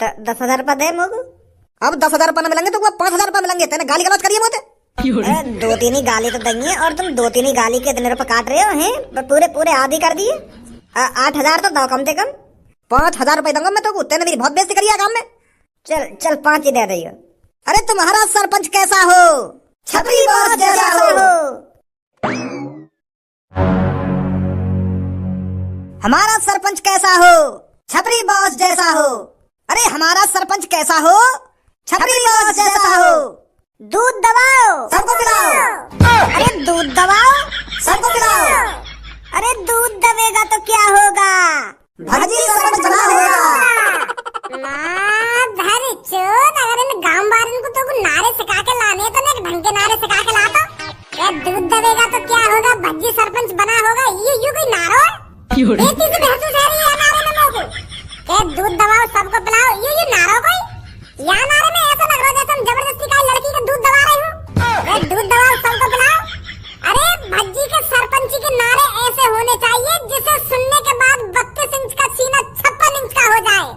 10,000 रुपया दे मोगू। अब 10,000 रुपया मिलेंगे तो 5,000 रुपया मिलेंगे। तेने गाली गलौज करिए मोते। 2-3 ही गाली तो देंगे और तुम 2-3 ही गाली के इतने रुपए काट रहे हो हैं? पूरे पूरे आधी कर दिए। 8,000 तो दो कम से कम। 5,000 रुपए दूंगा मैं तो। तेने मेरी बहुत बेइज्जती करी है काम में। चल चल 5 ही दे रही हो। अरे तुम्हारा सरपंच कैसा हो? छपरी बॉस जैसा हो। हमारा सरपंच कैसा हो? छपरी बॉस जैसा हो। अरे हमारा सरपंच कैसा हो? छपरी बॉस जैसा हो। दूध दबाओ, सबको पिलाओ। अरे दूध दबाओ, सबको पिलाओ। अरे दूध दबेगा तो क्या होगा? भजी सरपंच बना होगा। अगर इन गांव वालों को तो नारे सिखा के लाने तो ना ढंग के नारे सिखा के लाता। दूध दबेगा तो क्या होगा? भज्जी सरपंच बना होगा। ये कोई नारा है? एक चीज महसूस है रही है नारे में लोगों के दूध दबाओ सबको पिलाओ। ये नारा कोई? यहाँ नारे में ऐसा लग रहा है जैसे हम जबरदस्ती का लड़की का दूध दबा रहे हो। दूध दबाओ सबको पिलाओ। अरे भज्जी के सरपंची के नारे ऐसे होने चाहिए जिसे सुनने के बाद 32 इंच का सीना 56 इंच का हो जाए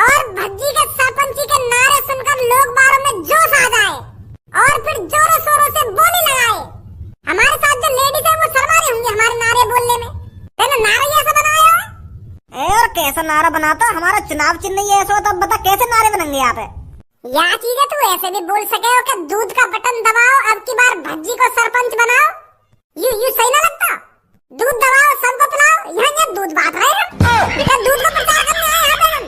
और भज्जी के सरपंची के नारे सुनकर लोग बारों में जोश आ जाए और फिर जोरों शोरों से बोली लगाए। हमारे साथ जो लेडीज है वो शर्मा रही होंगी हमारे नारे बोलने में। तेने नारा ही ऐसा बनाया है? और कैसा नारा बनाता? हमारा चुनाव चिन्ह ही ऐसा हो तो बता कैसे नारे बनेंगे यहाँ पे? या चीज है तू ऐसे भी बोल सके हो कि दूध का बटन दबाओ अब की बार भज्जी को सरपंच बनाओ। यू सही ना लगता? दूध दबाओ सबको पिलाओ। यहाँ दूध बांट रहे हैं। दूध का प्रचार करने आए यहाँ पे हम।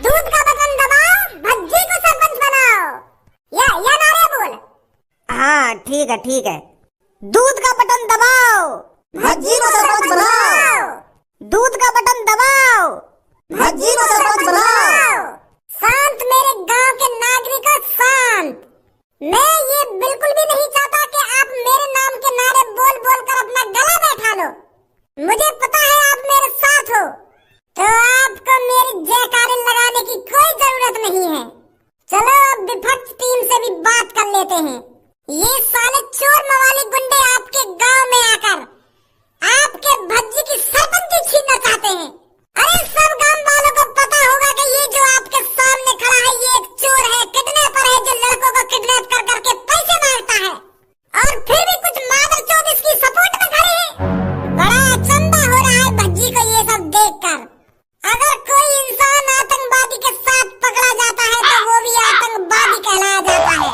दूध का बटन दबाओ भज्जी को सरपंच बनाओ। या नारे बोल। हाँ ठीक है। दूध का बटन दबाओ भज्जी को सरपंच बनाओ। दूध का बटन दबाओ भज्जी को सरपंच बनाओ। शांत मेरे गांव के नागरिकों शांत। मैं ये बिल्कुल भी नहीं चाहता कि आप मेरे नाम के नारे बोल बोल कर अपना गला बैठा लो। मुझे पता है आप मेरे साथ हो तो आपको मेरी जयकारे लगाने की कोई जरूरत नहीं है। चलो अब विपक्ष टीम से भी बात कर लेते हैं। ये साले चोर मवाली गुंडे आपके गांव में आकर आपके भज्जी की सरपंची छीनना चाहते हैं। अरे सब गांव वालों को पता होगा कि ये जो आपके सामने खड़ा है ये एक चोर है, किडनैपर है जो लड़कों को किडनैप कर करके पैसे मांगता है और फिर भी कुछ मादर चौथ इसकी सपोर्ट में खड़े हैं। बड़ा अचंभा हो रहा है भज्जी को ये सब देखकर। अगर कोई इंसान आतंकवादी के साथ पकड़ा जाता है तो वो भी आतंकवादी कहलाया जाता है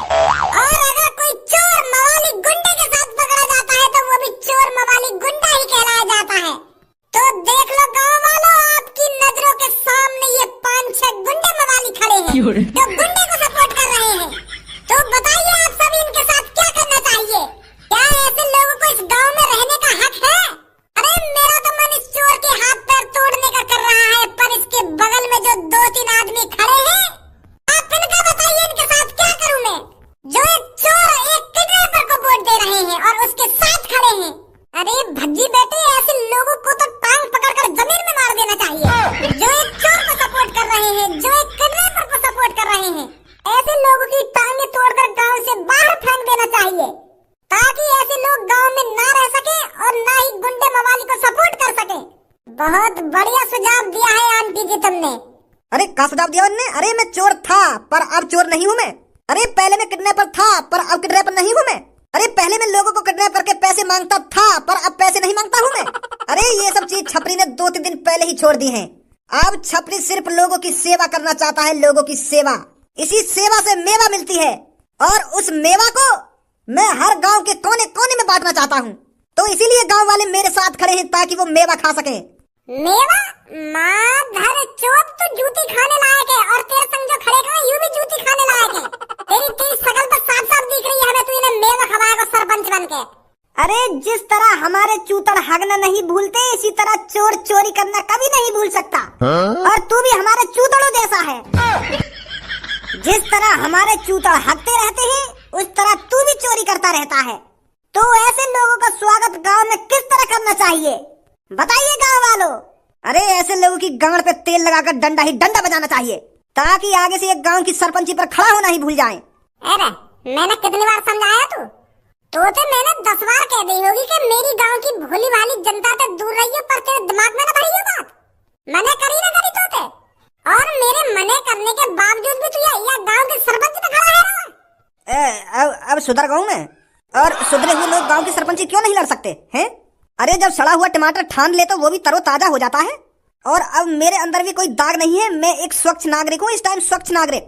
और अगर कोई चोर मवाली गुंडे के साथ पकड़ा जाता है तो वो भी चोर मवाली गुंडा ही कहलाया जाता है। तो देख लो गाँव वालों आपकी नजरों के सामने ये 5-6 गुंडे मवाली खड़े हैं जो गुंडे को सपोर्ट कर रहे हैं। तो बताइए आप सभी इनके साथ क्या करना चाहिए? क्या ऐसे लोगों को इस गांव में रहने का हक है? अरे मेरा तो मन इस चोर के हाथ पैर तोड़ने का कर रहा है पर इसके बगल में जो 2-3 आदमी खड़े हैं आप इनका बताइए इनके साथ क्या करूं मैं? जो एक चोर एक किडनैपर को वोट दे रहे हैं और उसके साथ खड़े हैं। अरे भज्जी बेटे ऐसे लोगों को तो टांग पकड़कर जमीन में मार देना चाहिए। जो एक चोर को सपोर्ट कर रहे हैं, जो एक किडनैपर को सपोर्ट कर रहे हैं, ऐसे लोगों की टांगे तोड़कर गांव से बाहर फेंक देना चाहिए ताकि ऐसे लोग गांव में ना रह सके और ना ही गुंडे मवाली को सपोर्ट कर सके। बहुत बढ़िया सुझाव दिया है आंटी जी तुमने। अरे का सुझाव दिया उन्होंने? अरे मैं चोर था पर अब चोर नहीं हूँ मैं। अरे पहले मैं किडनैपर था पर अब किडनैपर नहीं हूँ मैं। अरे पहले मैं लोगों को किडनैप करके पैसे मांगता था पर अब पैसे नहीं मांगता हूँ मैं। अरे ये सब चीज छपरी ने 2-3 दिन पहले ही छोड़ दी है। अब छपरी सिर्फ लोगों की सेवा करना चाहता है, लोगों की सेवा। इसी सेवा से मेवा मिलती है और उस मेवा को मैं हर गांव के कोने कोने में बांटना चाहता हूँ। तो इसीलिए गांव वाले मेरे साथ खड़े हैं ताकि वो मेवा खा सके। मेवा? माधर चोप तो जूती खाने लायक है और तेरे संग जो खड़े खड़े यूं भी जूती खाने लायक है। तेरी शकल तो साफ साफ दिख रही है हमें तू इन्हें मेवा खवाएगा सरपंच बनके। अरे जिस तरह हमारे चूतड़ हगना नहीं भूलते इसी तरह चोर चोरी करना कभी नहीं भूल सकता। और तू भी हमारे चूतड़ों जैसा है। जिस तरह हमारे चूतड़ हगते रहते हैं उस तरह तू भी चोरी करता रहता है। तो ऐसे लोगों का स्वागत गांव में किस तरह करना चाहिए बताइए गांव वालों? अरे ऐसे लोगों की गांड पे तेल लगाकर डंडा ही डंडा बजाना चाहिए ताकि आगे से एक गांव की सरपंची पर खड़ा होना ही भूल जाएं। अरे मैंने कितनी बार समझाया तो मैंने 10 बार कह दी होगी कि मेरी गांव की भोली भाली जनता से दूर रहिए पर तेरे दिमाग में न भरी ये बात। मने करी ना करी तोते और मेरे मने करने के सुधर गया हूं मैं। और सुधरे हुए लोग गांव की सरपंची क्यों नहीं लड़ सकते हैं? अरे जब सड़ा हुआ टमाटर ठान ले तो वो भी तरोताजा हो जाता है। और अब मेरे अंदर भी कोई दाग नहीं है, मैं एक स्वच्छ नागरिक हूँ इस टाइम, स्वच्छ नागरिक।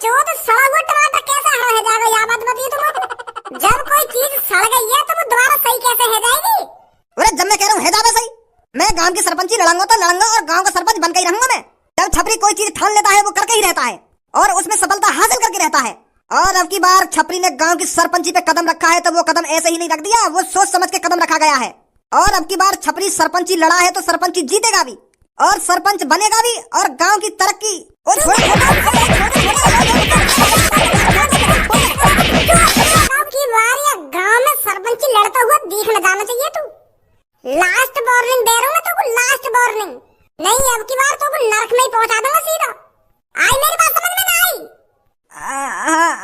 चोद सड़ा हुआ टमाटर कैसे हरा है जाएगा, यह बात बताइए तुम। जब कोई चीज सड़ गई है तो वो दोबारा सही कैसे है जाएगी? अरे जब मैं कह रहा हूँ है जावे सही, मैं गांव की सरपंची लड़ूंगा तो लड़ूंगा और गांव का सरपंच बनकर ही रहूंगा मैं। जब छपरी कोई चीज ठान लेता है वो करके ही रहता है और उसमें सफलता हासिल करके रहता है। और अब की बार छपरी ने गांव की सरपंची पे कदम रखा है तो वो कदम ऐसे ही नहीं रख दिया, वो सोच समझ के कदम रखा गया है। और अब की बार छपरी सरपंची लड़ा है तो सरपंची जीतेगा भी और सरपंच बनेगा भी और गांव की तरक्की। गांव में सरपंची लड़ता हुआ देखने जाना चाहिए तू। लास्ट वार्निंग दे रहा हूँ मैं तुमको, लास्ट वार्निंग। नहीं अब की बार तुमको नरक में ही पहुंचा दूंगा सीधा। आई मेरी बात समझ में ना आई?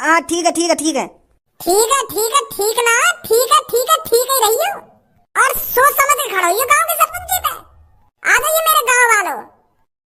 हाँ ठीक है ठीक है ठीक है ठीक है ठीक है ठीक ना, ठीक है ठीक है ठीक ही रही हो और सोच समझ के खड़ा होइए।